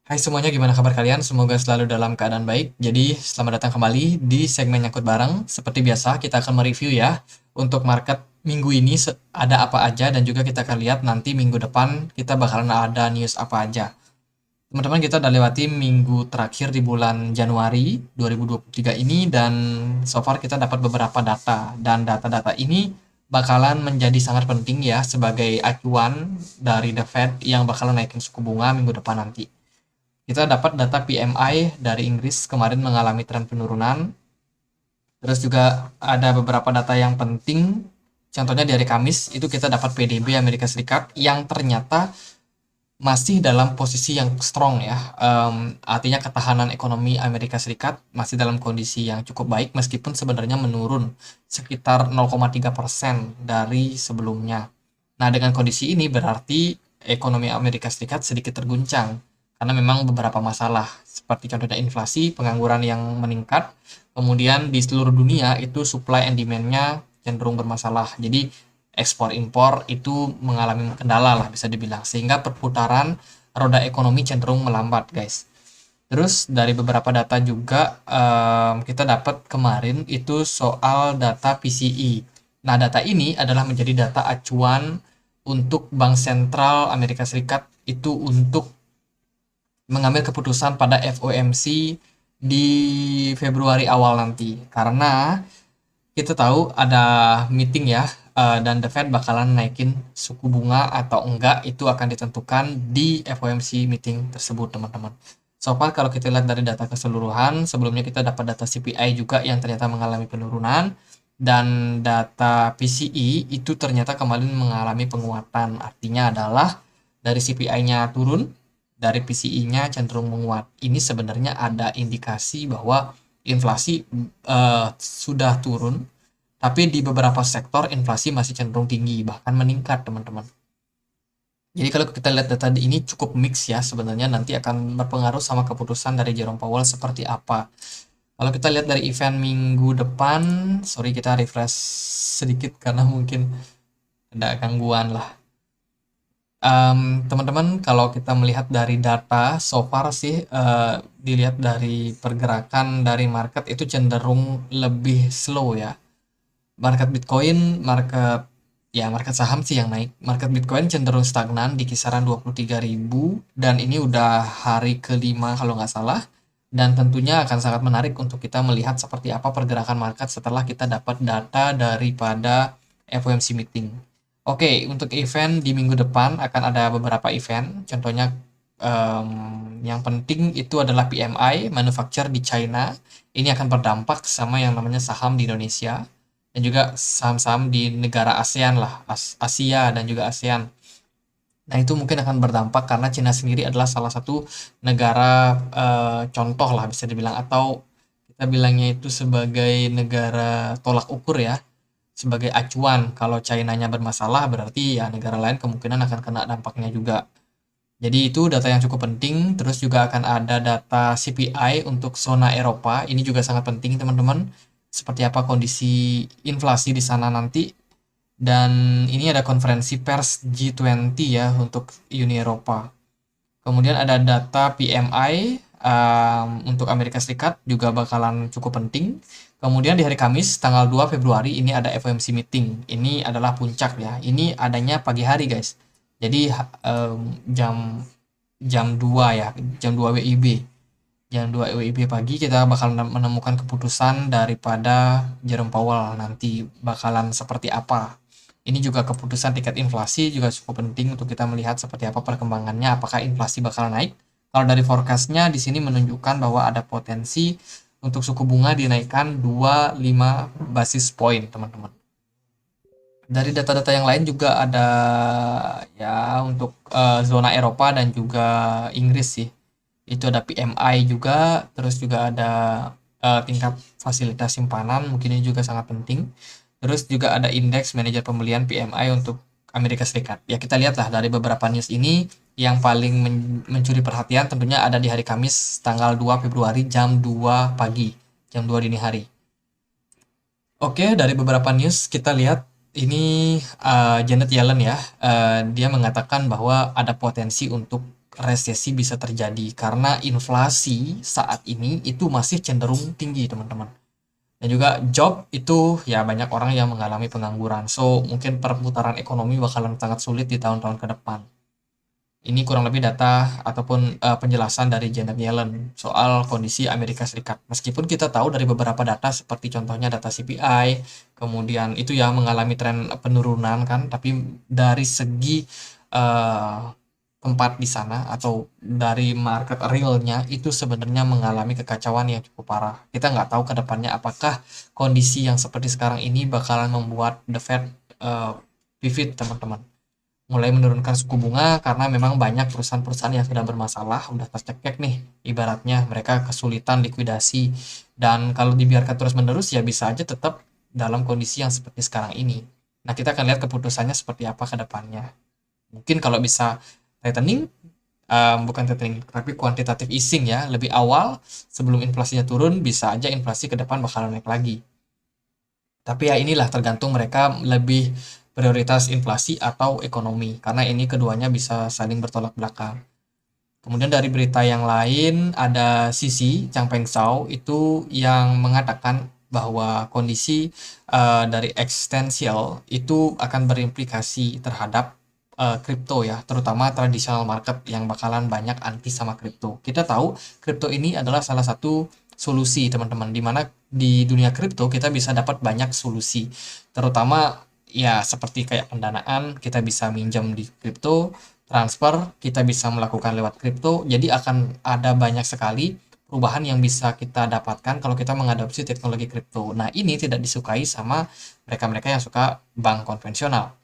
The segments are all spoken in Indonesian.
Hai semuanya, gimana kabar kalian? Semoga selalu dalam keadaan baik. Jadi, selamat datang kembali di segmen Nyangkut Bareng. Seperti biasa, kita akan mereview ya untuk market minggu ini ada apa aja dan juga kita akan lihat nanti minggu depan kita bakalan ada news apa aja. Teman-teman, kita udah lewati minggu terakhir di bulan Januari 2023 ini dan so far kita dapat beberapa data dan data-data ini bakalan menjadi sangat penting ya sebagai acuan dari The Fed yang bakalan naikin suku bunga minggu depan nanti. Kita dapat data PMI dari Inggris kemarin mengalami tren penurunan. Terus juga ada beberapa data yang penting. Contohnya di hari Kamis itu kita dapat PDB Amerika Serikat yang ternyata masih dalam posisi yang strong ya. Artinya ketahanan ekonomi Amerika Serikat masih dalam kondisi yang cukup baik meskipun sebenarnya menurun sekitar 0,3% dari sebelumnya. Nah, dengan kondisi ini berarti ekonomi Amerika Serikat sedikit terguncang karena memang beberapa masalah seperti contohnya inflasi, pengangguran yang meningkat, kemudian di seluruh dunia itu supply and demand-nya cenderung bermasalah. Jadi ekspor impor itu mengalami kendala lah bisa dibilang sehingga perputaran roda ekonomi cenderung melambat guys. Terus dari beberapa data juga kita dapat kemarin itu soal data PCE. Nah, data ini adalah menjadi data acuan untuk Bank Sentral Amerika Serikat itu untuk mengambil keputusan pada FOMC di Februari awal nanti. Karena kita tahu ada meeting ya, dan The Fed bakalan naikin suku bunga atau enggak itu akan ditentukan di FOMC meeting tersebut, teman-teman. So far kalau kita lihat dari data keseluruhan, sebelumnya kita dapat data CPI juga yang ternyata mengalami penurunan dan data PCE itu ternyata kemarin mengalami penguatan. Artinya adalah dari CPI-nya turun, dari PCE-nya cenderung menguat. Ini sebenarnya ada indikasi bahwa inflasi sudah turun, tapi di beberapa sektor inflasi masih cenderung tinggi, bahkan meningkat, teman-teman. Jadi kalau kita lihat data ini cukup mix ya, sebenarnya nanti akan berpengaruh sama keputusan dari Jerome Powell seperti apa. Kalau kita lihat dari event minggu depan, sorry kita refresh sedikit karena mungkin ada gangguan lah. Teman-teman, kalau kita melihat dari data, so far sih dilihat dari pergerakan dari market itu cenderung lebih slow ya. Market Bitcoin, market saham sih yang naik. Market Bitcoin cenderung stagnan di kisaran 23.000 dan ini udah hari kelima kalau nggak salah. Dan tentunya akan sangat menarik untuk kita melihat seperti apa pergerakan market setelah kita dapat data daripada FOMC meeting. Oke, untuk event di minggu depan akan ada beberapa event. Contohnya yang penting itu adalah PMI manufacture di China. Ini akan berdampak sama yang namanya saham di Indonesia dan juga saham-saham di negara ASEAN lah, Asia dan juga ASEAN. Nah, itu mungkin akan berdampak karena Cina sendiri adalah salah satu negara contoh lah bisa dibilang atau kita bilangnya itu sebagai negara tolak ukur ya, sebagai acuan. Kalau China-nya bermasalah berarti ya negara lain kemungkinan akan kena dampaknya juga. Jadi itu data yang cukup penting. Terus juga akan ada data CPI untuk zona Eropa. Ini juga sangat penting teman-teman. Seperti apa kondisi inflasi di sana nanti. Dan ini ada konferensi pers G20 ya untuk Uni Eropa. Kemudian ada data PMI untuk Amerika Serikat juga bakalan cukup penting. Kemudian di hari Kamis tanggal 2 Februari ini ada FOMC meeting. Ini adalah puncak ya. Ini adanya pagi hari guys. Jadi jam jam 2 ya, jam 2 WIB. Jam 2 WIB pagi kita bakal menemukan keputusan daripada Jerome Powell nanti bakalan seperti apa. Ini juga keputusan tingkat inflasi juga cukup penting untuk kita melihat seperti apa perkembangannya, apakah inflasi bakal naik. Kalau dari forecastnya di sini menunjukkan bahwa ada potensi untuk suku bunga dinaikkan 25 basis point, teman-teman. Dari data-data yang lain juga ada ya untuk zona Eropa dan juga Inggris sih. Itu ada PMI juga, terus juga ada tingkat fasilitas simpanan, mungkin ini juga sangat penting. Terus juga ada indeks manajer pembelian PMI untuk Amerika Serikat. Ya kita lihatlah dari beberapa news ini yang paling mencuri perhatian tentunya ada di hari Kamis tanggal 2 Februari jam 2 pagi, jam 2 dini hari. Oke, dari beberapa news kita lihat ini Janet Yellen ya, dia mengatakan bahwa ada potensi untuk resesi bisa terjadi karena inflasi saat ini itu masih cenderung tinggi, teman-teman. Dan juga job itu ya banyak orang yang mengalami pengangguran. So, mungkin perputaran ekonomi bakalan sangat sulit di tahun-tahun ke depan. Ini kurang lebih data ataupun penjelasan dari Janet Yellen soal kondisi Amerika Serikat. Meskipun kita tahu dari beberapa data seperti contohnya data CPI, kemudian itu ya mengalami tren penurunan kan, tapi dari segi eh, tempat di sana atau dari market realnya itu sebenarnya mengalami kekacauan yang cukup parah. Kita nggak tahu ke depannya apakah kondisi yang seperti sekarang ini bakalan membuat The Fed pivot, teman-teman, mulai menurunkan suku bunga karena memang banyak perusahaan-perusahaan yang sudah bermasalah, udah tercekek nih, ibaratnya mereka kesulitan likuidasi, dan kalau dibiarkan terus-menerus ya bisa aja tetap dalam kondisi yang seperti sekarang ini. Nah, kita akan lihat keputusannya seperti apa ke depannya. Mungkin kalau bisa tightening, bukan tightening, tapi kuantitatif easing ya, lebih awal sebelum inflasinya turun, bisa aja inflasi ke depan bakalan naik lagi. Tapi ya inilah tergantung mereka lebih prioritas inflasi atau ekonomi, karena ini keduanya bisa saling bertolak belakang. Kemudian dari berita yang lain ada Sisi Chang Peng Zhao itu yang mengatakan bahwa kondisi dari eksistensial itu akan berimplikasi terhadap kripto ya, terutama traditional market yang bakalan banyak anti sama kripto. Kita tahu kripto ini adalah salah satu solusi, teman-teman, di mana di dunia kripto kita bisa dapat banyak solusi, terutama ya seperti kayak pendanaan, kita bisa minjam di kripto, transfer kita bisa melakukan lewat kripto. Jadi akan ada banyak sekali perubahan yang bisa kita dapatkan kalau kita mengadopsi teknologi kripto. Nah, ini tidak disukai sama mereka-mereka yang suka bank konvensional,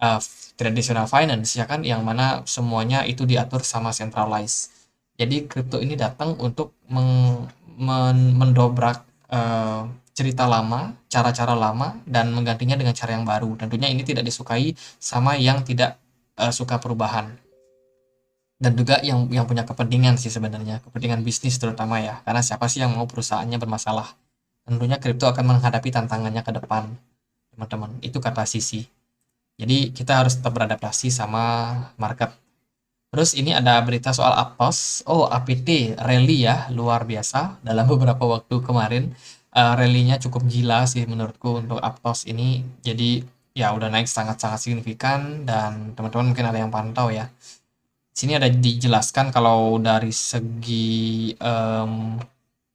uh, traditional finance ya kan, yang mana semuanya itu diatur sama centralized. Jadi kripto ini datang untuk mendobrak cerita lama, cara-cara lama, dan menggantinya dengan cara yang baru. Tentunya ini tidak disukai sama yang tidak suka perubahan, dan juga yang punya kepentingan sih sebenarnya, kepentingan bisnis terutama ya. Karena siapa sih yang mau perusahaannya bermasalah? Tentunya kripto akan menghadapi tantangannya ke depan, teman-teman. Itu kata Sisi. Jadi kita harus tetap beradaptasi sama market. Terus ini ada berita soal Aptos. Oh, APT rally ya, luar biasa dalam beberapa waktu kemarin. Rally-nya cukup gila sih menurutku untuk Aptos ini. Jadi ya udah naik sangat-sangat signifikan, dan teman-teman mungkin ada yang pantau ya. Sini ada dijelaskan kalau dari segi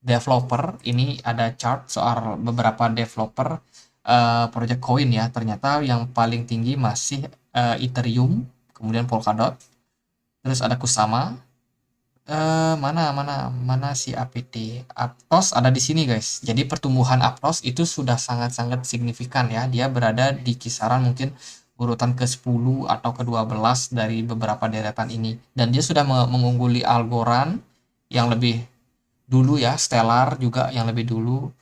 developer, ini ada chart soal beberapa developer project coin ya. Ternyata yang paling tinggi masih Ethereum, kemudian Polkadot, terus ada Kusama, mana mana mana si APT. Aptos ada di sini guys. Jadi pertumbuhan Aptos itu sudah sangat-sangat signifikan ya. Dia berada di kisaran mungkin urutan ke-10 atau ke-12 dari beberapa deretan ini. Dan dia sudah mengungguli Algorand yang lebih dulu ya, Stellar juga yang lebih dulu,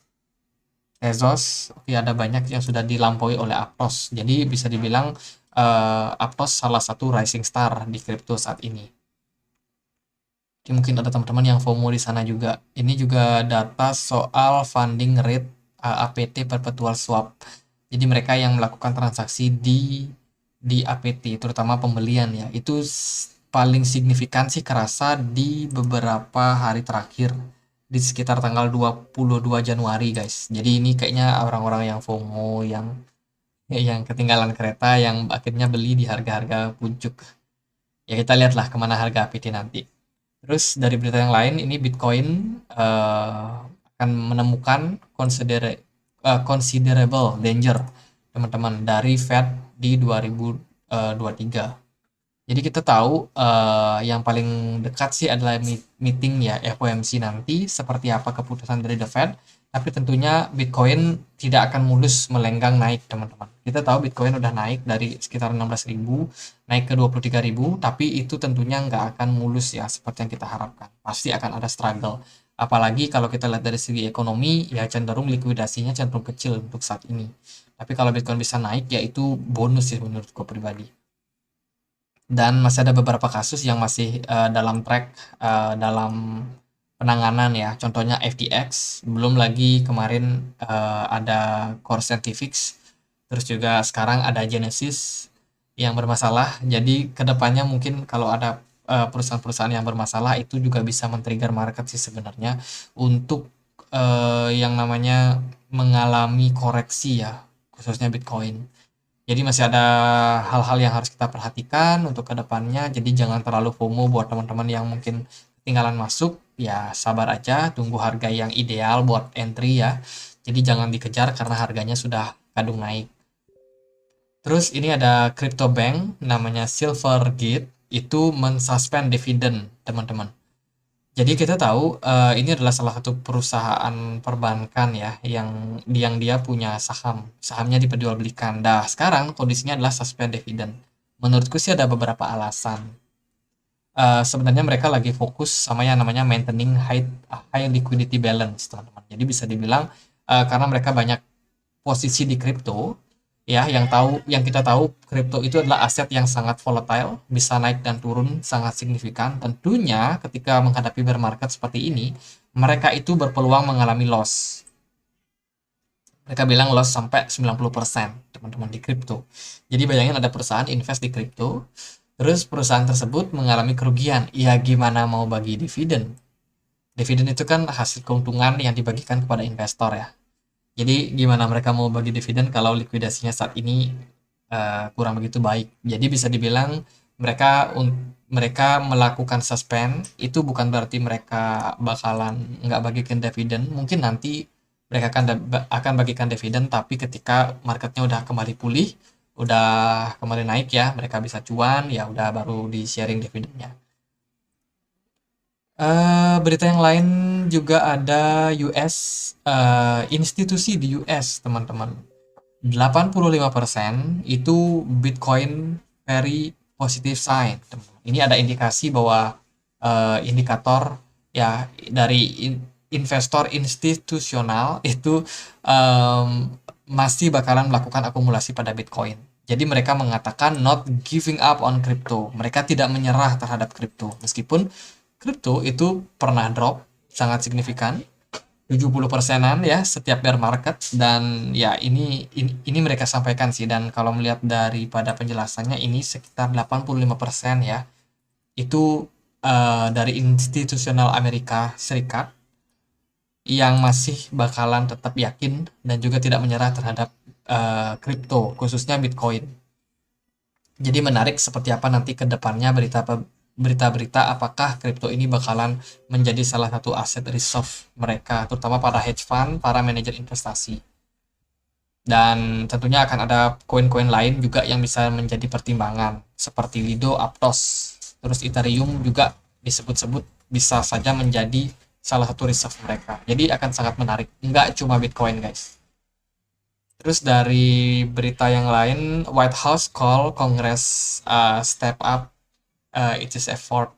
Tezos, oke, ada banyak yang sudah dilampaui oleh Aptos. Jadi bisa dibilang Aptos salah satu rising star di kripto saat ini. Jadi mungkin ada teman-teman yang FOMO di sana juga. Ini juga data soal funding rate APT perpetual swap. Jadi mereka yang melakukan transaksi di APT, terutama pembelian ya, itu paling signifikan sih kerasa di beberapa hari terakhir, di sekitar tanggal 22 Januari guys. Jadi ini kayaknya orang-orang yang FOMO, yang ketinggalan kereta, yang akhirnya beli di harga-harga puncak. Ya kita lihatlah kemana harga APT nanti. Terus dari berita yang lain, ini Bitcoin akan menemukan considerable danger, teman-teman, dari Fed di 2023. Jadi kita tahu yang paling dekat sih adalah meeting ya FOMC nanti, seperti apa keputusan dari The Fed. Tapi tentunya Bitcoin tidak akan mulus melenggang naik, teman-teman. Kita tahu Bitcoin udah naik dari sekitar 16.000 naik ke 23.000, tapi itu tentunya nggak akan mulus ya seperti yang kita harapkan. Pasti akan ada struggle. Apalagi kalau kita lihat dari segi ekonomi, ya cenderung likuidasinya cenderung kecil untuk saat ini. Tapi kalau Bitcoin bisa naik, ya itu bonus sih menurutku pribadi. Dan masih ada beberapa kasus yang masih dalam track, dalam penanganan ya. Contohnya FTX, belum lagi kemarin ada Core Scientific, terus juga sekarang ada Genesis yang bermasalah. Jadi kedepannya mungkin kalau ada perusahaan-perusahaan yang bermasalah itu juga bisa men-trigger market sih sebenarnya untuk yang namanya mengalami koreksi ya, khususnya Bitcoin. Jadi masih ada hal-hal yang harus kita perhatikan untuk kedepannya. Jadi jangan terlalu FOMO buat teman-teman yang mungkin ketinggalan masuk. Ya sabar aja, tunggu harga yang ideal buat entry ya. Jadi jangan dikejar karena harganya sudah kadung naik. Terus ini ada crypto bank namanya Silvergate itu mensuspend dividen teman-teman. Jadi kita tahu ini adalah salah satu perusahaan perbankan ya yang dia punya saham, sahamnya diperjualbelikan. Nah, sekarang kondisinya adalah suspend dividend. Menurutku sih ada beberapa alasan. Sebenarnya mereka lagi fokus sama yang namanya maintaining high high liquidity balance, teman-teman. Jadi bisa dibilang karena mereka banyak posisi di kripto, ya yang kita tahu kripto itu adalah aset yang sangat volatile, bisa naik dan turun sangat signifikan. Tentunya ketika menghadapi bear market seperti ini, mereka itu berpeluang mengalami loss. Mereka bilang loss sampai 90% teman-teman di kripto. Jadi bayangin ada perusahaan invest di kripto, terus perusahaan tersebut mengalami kerugian. Ya gimana mau bagi dividen? Dividen itu kan hasil keuntungan yang dibagikan kepada investor ya. Jadi gimana mereka mau bagi dividen kalau likuidasinya saat ini kurang begitu baik. Jadi bisa dibilang mereka melakukan suspend itu bukan berarti mereka bakalan nggak bagikan dividen. Mungkin nanti mereka akan bagikan dividen, tapi ketika marketnya udah kembali pulih, udah kembali naik ya, mereka bisa cuan, ya udah baru di sharing dividennya. Berita yang lain juga ada US, institusi di US, teman-teman. 85% itu Bitcoin very positive sign, teman-teman. Ini ada indikasi bahwa indikator ya dari investor institusional itu masih bakalan melakukan akumulasi pada Bitcoin. Jadi mereka mengatakan not giving up on crypto. Mereka tidak menyerah terhadap kripto. Meskipun kripto itu pernah drop sangat signifikan, 70%-an ya setiap bear market, dan ya ini mereka sampaikan sih, dan kalau melihat daripada penjelasannya ini sekitar 85% ya itu dari institusional Amerika Serikat yang masih bakalan tetap yakin dan juga tidak menyerah terhadap kripto khususnya Bitcoin. Jadi menarik seperti apa nanti ke depannya berita-berita apakah kripto ini bakalan menjadi salah satu aset reserve mereka, terutama para hedge fund, para manajer investasi. Dan tentunya akan ada koin-koin lain juga yang bisa menjadi pertimbangan, seperti Lido, Aptos, terus Ethereum juga disebut-sebut bisa saja menjadi salah satu reserve mereka. Jadi akan sangat menarik, nggak cuma Bitcoin guys. Terus dari berita yang lain, White House call Congress step up its effort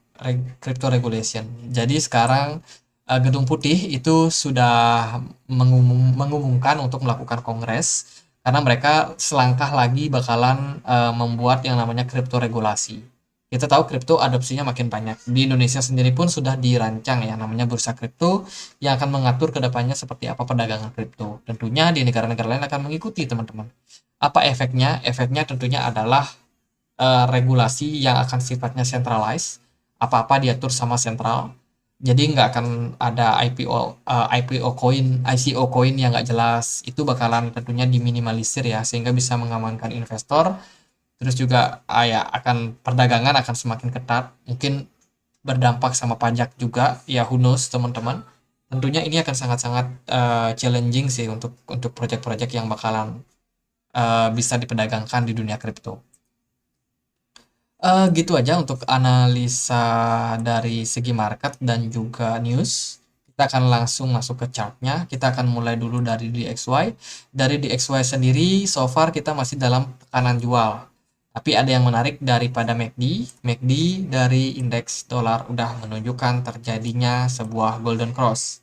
crypto regulation. Jadi sekarang Gedung Putih itu sudah mengumumkan untuk melakukan kongres karena mereka selangkah lagi bakalan membuat yang namanya kripto regulasi. Kita tahu kripto adopsinya makin banyak. Di Indonesia sendiri pun sudah dirancang ya namanya bursa kripto yang akan mengatur kedepannya seperti apa perdagangan kripto. Tentunya di negara-negara lain akan mengikuti teman-teman. Apa efeknya? Efeknya tentunya adalah regulasi yang akan sifatnya centralized, apa-apa diatur sama sentral. Jadi nggak akan ada IPO coin, ICO coin yang nggak jelas. Itu bakalan tentunya diminimalisir ya, sehingga bisa mengamankan investor. Terus juga ya akan perdagangan akan semakin ketat. Mungkin berdampak sama pajak juga. Ya who knows teman-teman. Tentunya ini akan sangat-sangat challenging sih untuk proyek-proyek yang bakalan bisa diperdagangkan di dunia kripto. Gitu aja untuk analisa dari segi market dan juga news. Kita akan langsung masuk ke chartnya. Kita akan mulai dulu dari DXY. Dari DXY sendiri, so far kita masih dalam tekanan jual. Tapi ada yang menarik daripada MACD. MACD dari indeks dolar udah menunjukkan terjadinya sebuah golden cross.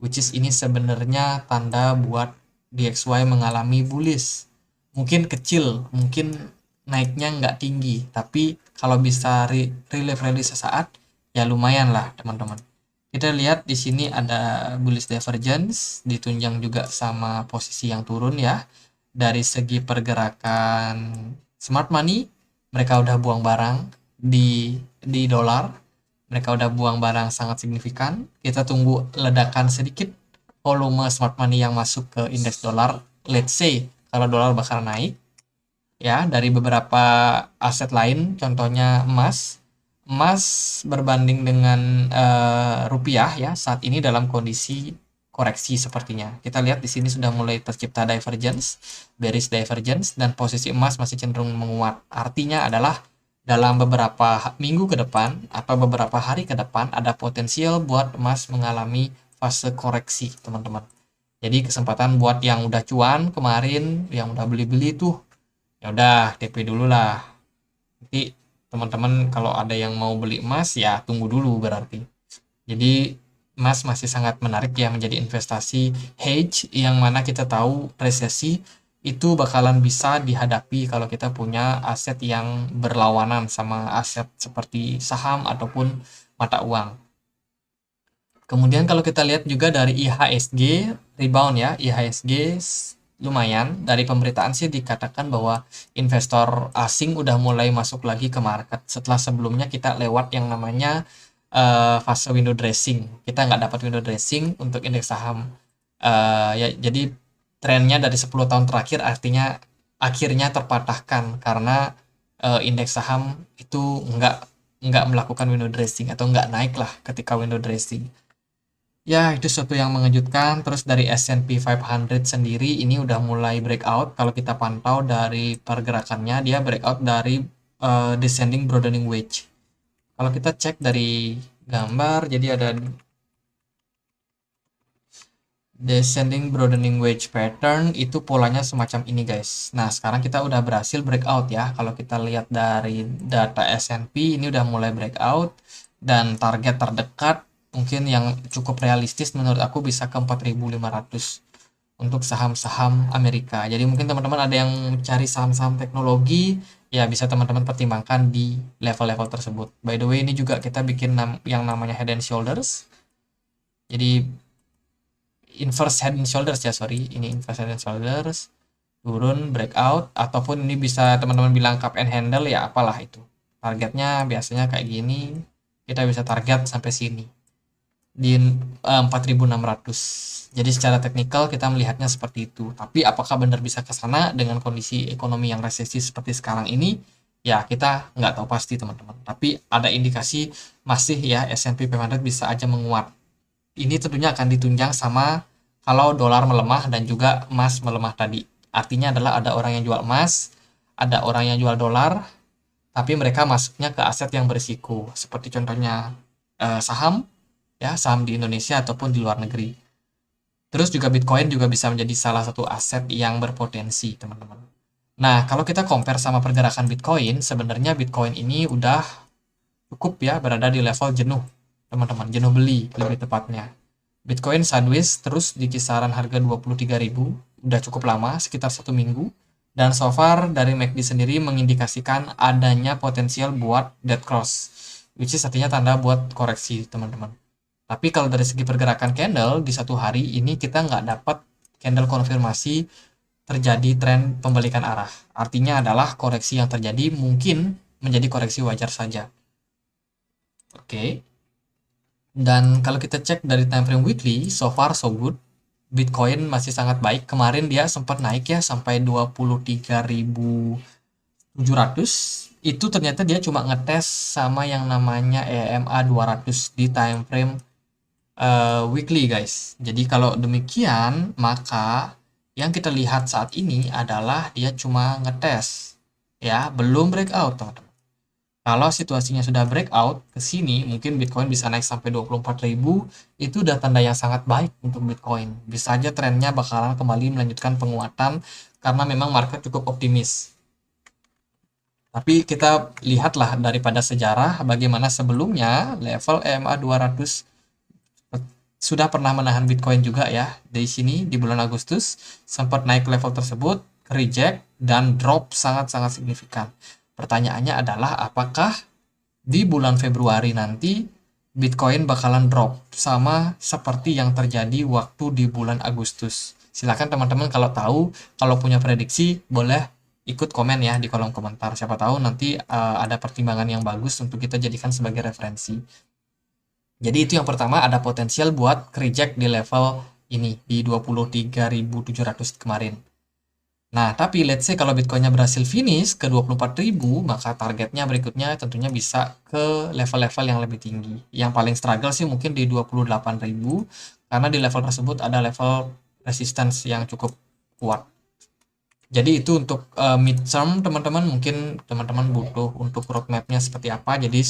Which is ini sebenarnya tanda buat DXY mengalami bullish. Mungkin kecil, mungkin naiknya nggak tinggi, tapi kalau bisa relief rally sesaat, ya lumayan lah teman-teman. Kita lihat di sini ada bullish divergence, ditunjang juga sama posisi yang turun ya. Dari segi pergerakan smart money, mereka udah buang barang di dolar. Mereka udah buang barang sangat signifikan. Kita tunggu ledakan sedikit volume smart money yang masuk ke indeks dolar. Let's say kalau dolar bakal naik ya dari beberapa aset lain, contohnya emas. Emas berbanding dengan rupiah ya saat ini dalam kondisi koreksi sepertinya. Kita lihat di sini sudah mulai tercipta divergence, bearish divergence, dan posisi emas masih cenderung menguat. Artinya adalah dalam beberapa minggu ke depan atau beberapa hari ke depan ada potensial buat emas mengalami fase koreksi, teman-teman. Jadi kesempatan buat yang udah cuan kemarin, yang udah beli-beli tuh, ya udah TP dulu lah. Nanti teman-teman kalau ada yang mau beli emas ya tunggu dulu berarti. Jadi emas masih sangat menarik ya menjadi investasi hedge yang mana kita tahu resesi itu bakalan bisa dihadapi kalau kita punya aset yang berlawanan sama aset seperti saham ataupun mata uang. Kemudian kalau kita lihat juga dari IHSG rebound ya, IHSG lumayan. Dari pemberitaan sih dikatakan bahwa investor asing udah mulai masuk lagi ke market setelah sebelumnya kita lewat yang namanya fase window dressing. Kita nggak dapat window dressing untuk indeks saham. Ya, jadi trennya dari 10 tahun terakhir artinya akhirnya terpatahkan karena indeks saham itu nggak melakukan window dressing atau nggak naik lah ketika window dressing. Ya, itu suatu yang mengejutkan. Terus dari S&P 500 sendiri ini udah mulai breakout. Kalau kita pantau dari pergerakannya, dia breakout dari descending broadening wedge. Kalau kita cek dari gambar, jadi ada descending broadening wedge pattern, itu polanya semacam ini guys. Nah, sekarang kita udah berhasil breakout ya. Kalau kita lihat dari data S&P, ini udah mulai breakout. Dan target terdekat mungkin yang cukup realistis menurut aku bisa ke 4.500 untuk saham-saham Amerika. Jadi mungkin teman-teman ada yang cari saham-saham teknologi, ya bisa teman-teman pertimbangkan di level-level tersebut. By the way, ini juga kita bikin yang namanya head and shoulders. Jadi inverse head and shoulders ya, sorry. Ini inverse head and shoulders. Turun, breakout, ataupun ini bisa teman-teman bilang cup and handle, ya apalah itu. Targetnya biasanya kayak gini. Kita bisa target sampai sini di 4.600. Jadi secara teknikal kita melihatnya seperti itu. Tapi apakah benar bisa ke sana dengan kondisi ekonomi yang resesi seperti sekarang ini? Ya kita nggak tahu pasti teman-teman. Tapi ada indikasi masih ya S&P 500 bisa aja menguat. Ini tentunya akan ditunjang sama kalau dolar melemah dan juga emas melemah tadi. Artinya adalah ada orang yang jual emas, ada orang yang jual dolar, tapi mereka masuknya ke aset yang berisiko. Seperti contohnya saham, ya saham di Indonesia ataupun di luar negeri. Terus juga Bitcoin juga bisa menjadi salah satu aset yang berpotensi, teman-teman. Nah, kalau kita compare sama pergerakan Bitcoin, sebenarnya Bitcoin ini udah cukup ya berada di level jenuh, teman-teman. Jenuh beli, lebih tepatnya. Bitcoin sideways terus di kisaran harga 23.000, udah cukup lama, sekitar 1 minggu. Dan so far dari MACD sendiri mengindikasikan adanya potensial buat dead cross, which is artinya tanda buat koreksi, teman-teman. Tapi kalau dari segi pergerakan candle di satu hari ini kita nggak dapat candle konfirmasi terjadi tren pembalikan arah. Artinya adalah koreksi yang terjadi mungkin menjadi koreksi wajar saja. Oke. Dan kalau kita cek dari time frame weekly, so far so good. Bitcoin masih sangat baik. Kemarin dia sempat naik ya sampai 23.700. Itu ternyata dia cuma ngetes sama yang namanya EMA 200 di time frame weekly guys. Jadi kalau demikian maka yang kita lihat saat ini adalah dia cuma ngetes ya, belum breakout teman-teman. Kalau situasinya sudah breakout ke sini mungkin Bitcoin bisa naik sampai 24.000, itu udah tanda yang sangat baik untuk Bitcoin. Bisa aja trennya bakalan kembali melanjutkan penguatan karena memang market cukup optimis. Tapi kita lihatlah daripada sejarah bagaimana sebelumnya level EMA 200 sudah pernah menahan Bitcoin juga ya. Dari sini di bulan Agustus sempat naik level tersebut, reject dan drop sangat-sangat signifikan. Pertanyaannya adalah apakah di bulan Februari nanti Bitcoin bakalan drop sama seperti yang terjadi waktu di bulan Agustus. Silakan teman-teman kalau tahu, kalau punya prediksi boleh ikut komen ya di kolom komentar. Siapa tahu nanti ada pertimbangan yang bagus untuk kita jadikan sebagai referensi. Jadi itu yang pertama, ada potensial buat reject di level ini di 23.700 kemarin. Nah, tapi let's say kalau Bitcoinnya berhasil finish ke 24.000, maka targetnya berikutnya tentunya bisa ke level-level yang lebih tinggi. Yang paling struggle sih mungkin di 28.000, karena di level tersebut ada level resistance yang cukup kuat. Jadi itu untuk midterm teman-teman, mungkin teman-teman butuh untuk roadmapnya seperti apa. Jadi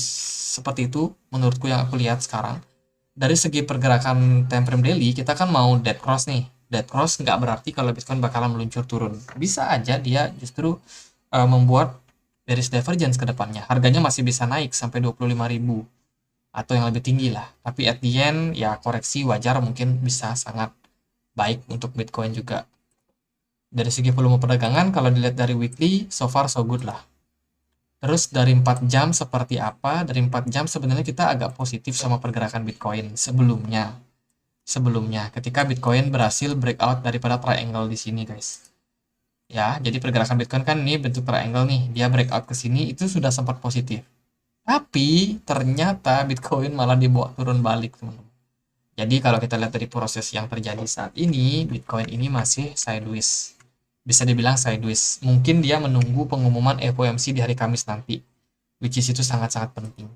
seperti itu menurutku yang aku lihat sekarang. Dari segi pergerakan time frame daily, kita kan mau dead cross nih. Dead cross nggak berarti kalau Bitcoin bakalan meluncur turun. Bisa aja dia justru membuat bearish divergence ke depannya. Harganya masih bisa naik sampai 25.000 atau yang lebih tinggi lah. Tapi at the end ya koreksi wajar, mungkin bisa sangat baik untuk Bitcoin juga. Dari segi volume perdagangan, kalau dilihat dari weekly, so far so good lah. Terus dari 4 jam seperti apa? Dari 4 jam sebenarnya kita agak positif sama pergerakan Bitcoin sebelumnya. Sebelumnya, ketika Bitcoin berhasil breakout daripada triangle di sini, guys. Ya, jadi pergerakan Bitcoin kan ini bentuk triangle nih. Dia breakout ke sini itu sudah sempat positif. Tapi ternyata Bitcoin malah dibawa turun balik, teman-teman. Jadi kalau kita lihat dari proses yang terjadi saat ini, Bitcoin ini masih sideways. Bisa dibilang sideways. Mungkin dia menunggu pengumuman FOMC di hari Kamis nanti, which is itu sangat-sangat penting.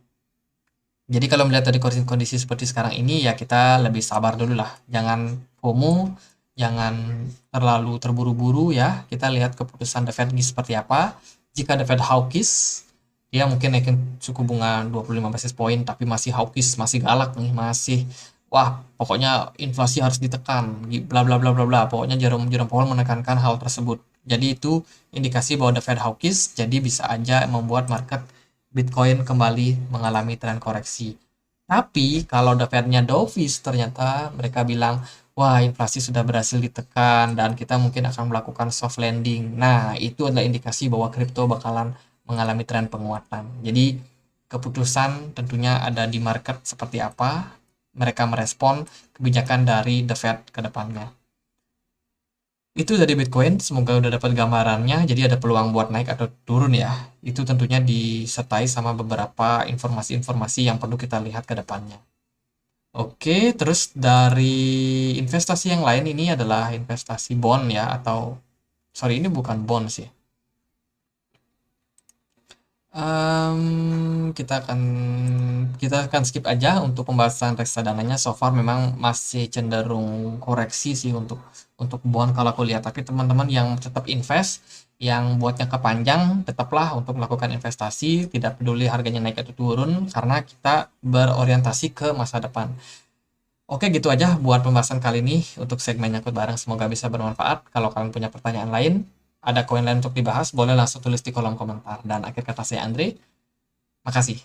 Jadi kalau melihat dari kondisi seperti sekarang ini, ya kita lebih sabar dulu lah. Jangan FOMO, jangan terlalu terburu-buru ya. Kita lihat keputusan The Fed seperti apa. Jika The Fed hawkish, dia mungkin naikin suku bunga 25 basis point, tapi masih hawkish, masih galak nih, masih wah pokoknya inflasi harus ditekan, bla bla bla bla bla. Pokoknya Jerome Powell menekankan hal tersebut. Jadi itu indikasi bahwa The Fed hawkish, jadi bisa aja membuat market Bitcoin kembali mengalami tren koreksi. Tapi kalau The Fed-nya dovish, ternyata mereka bilang, wah inflasi sudah berhasil ditekan dan kita mungkin akan melakukan soft landing. Nah, itu adalah indikasi bahwa kripto bakalan mengalami tren penguatan. Jadi keputusan tentunya ada di market seperti apa mereka merespon kebijakan dari The Fed ke depannya. Itu dari Bitcoin, semoga udah dapat gambarannya. Jadi ada peluang buat naik atau turun ya. Itu tentunya disertai sama beberapa informasi-informasi yang perlu kita lihat ke depannya. Oke, terus dari investasi yang lain ini adalah investasi bond ya, atau sorry ini bukan bond sih. Kita akan skip aja untuk pembahasan reksadananya. So far memang masih cenderung koreksi sih untuk bond kalau aku lihat. Tapi teman-teman yang tetap invest, yang buat jangka panjang, tetaplah untuk melakukan investasi. Tidak peduli harganya naik atau turun, karena kita berorientasi ke masa depan. Oke, gitu aja buat pembahasan kali ini untuk segmen nyangkut bareng. Semoga bisa bermanfaat. Kalau kalian punya pertanyaan lain, ada koin lain untuk dibahas, boleh langsung tulis di kolom komentar. Dan akhir kata saya Andre, makasih.